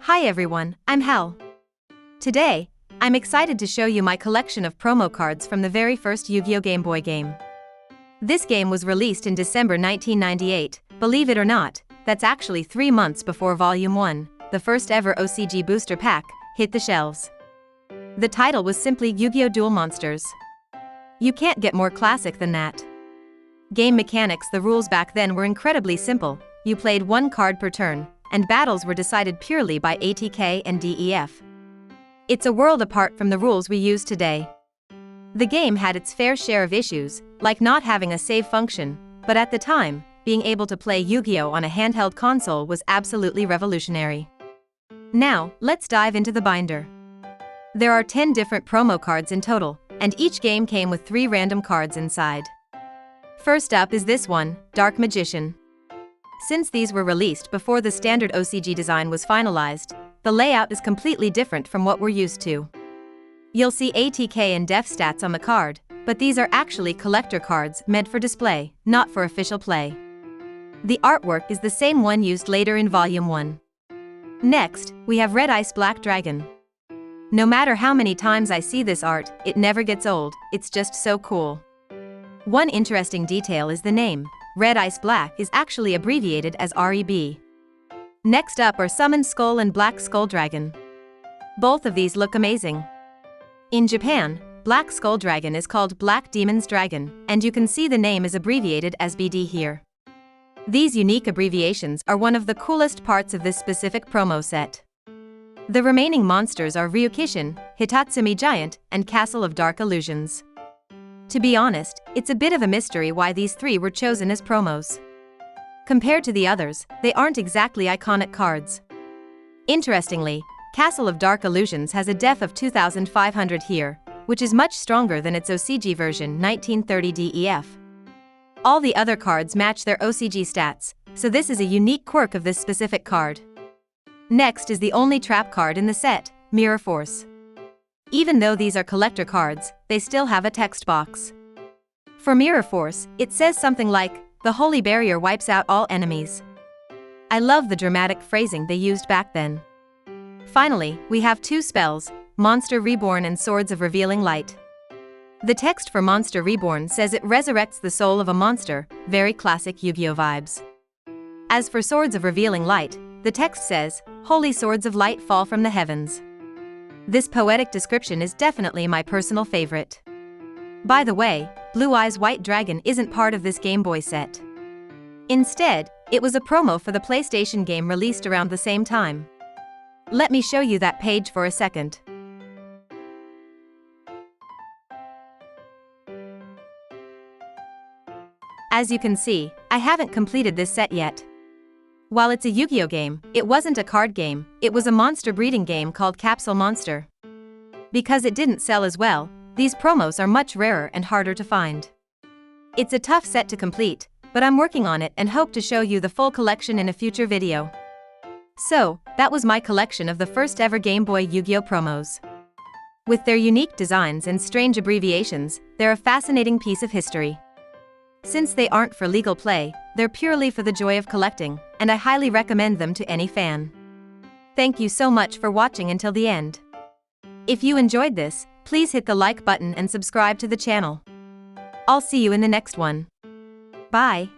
Hi everyone, I'm Hel. Today, I'm excited to show you my collection of promo cards from the very first Yu-Gi-Oh! Game Boy game. This game was released in December 1998, believe it or not, that's actually 3 months before Volume 1, the first ever OCG booster pack, hit the shelves. The title was simply Yu-Gi-Oh! Duel Monsters. You can't get more classic than that. Game mechanics. The rules back then were incredibly simple, you played one card per turn, and battles were decided purely by ATK and DEF. It's a world apart from the rules we use today. The game had its fair share of issues, like not having a save function, but at the time, being able to play Yu-Gi-Oh! On a handheld console was absolutely revolutionary. Now, let's dive into the binder. There are 10 different promo cards in total, and each game came with 3 random cards inside. First up is this one, Dark Magician. Since these were released before the standard OCG design was finalized, the layout is completely different from what we're used to. You'll see ATK and DEF stats on the card, but these are actually collector cards meant for display, not for official play. The artwork is the same one used later in Volume 1. Next, we have Red Ice Black Dragon. No matter how many times I see this art, it never gets old, it's just so cool. One interesting detail is the name. Red Ice Black is actually abbreviated as REB. Next up are Summon Skull and Black Skull Dragon. Both of these look amazing. In Japan, Black Skull Dragon is called Black Demon's Dragon, and you can see the name is abbreviated as BD here. These unique abbreviations are one of the coolest parts of this specific promo set. The remaining monsters are Ryu-Kishin, Hitotsu-Me Giant, and Castle of Dark Illusions. To be honest, it's a bit of a mystery why these 3 were chosen as promos. Compared to the others, they aren't exactly iconic cards. Interestingly, Castle of Dark Illusions has a def of 2500 here, which is much stronger than its OCG version 1930 DEF. All the other cards match their OCG stats, so this is a unique quirk of this specific card. Next is the only trap card in the set, Mirror Force. Even though these are collector cards, they still have a text box. For Mirror Force, it says something like, "The Holy Barrier wipes out all enemies." I love the dramatic phrasing they used back then. Finally, we have 2 spells, Monster Reborn and Swords of Revealing Light. The text for Monster Reborn says it resurrects the soul of a monster, very classic Yu-Gi-Oh! Vibes. As for Swords of Revealing Light, the text says, "Holy swords of light fall from the heavens." This poetic description is definitely my personal favorite. By the way, Blue Eyes White Dragon isn't part of this Game Boy set. Instead, it was a promo for the PlayStation game released around the same time. Let me show you that page for a second. As you can see, I haven't completed this set yet. While it's a Yu-Gi-Oh! Game, it wasn't a card game, it was a monster breeding game called Capsule Monster. Because it didn't sell as well, these promos are much rarer and harder to find. It's a tough set to complete, but I'm working on it and hope to show you the full collection in a future video. So, that was my collection of the first ever Game Boy Yu-Gi-Oh! Promos. With their unique designs and strange abbreviations, they're a fascinating piece of history. Since they aren't for legal play, they're purely for the joy of collecting, and I highly recommend them to any fan. Thank you so much for watching until the end. If you enjoyed this, please hit the like button and subscribe to the channel. I'll see you in the next one. Bye.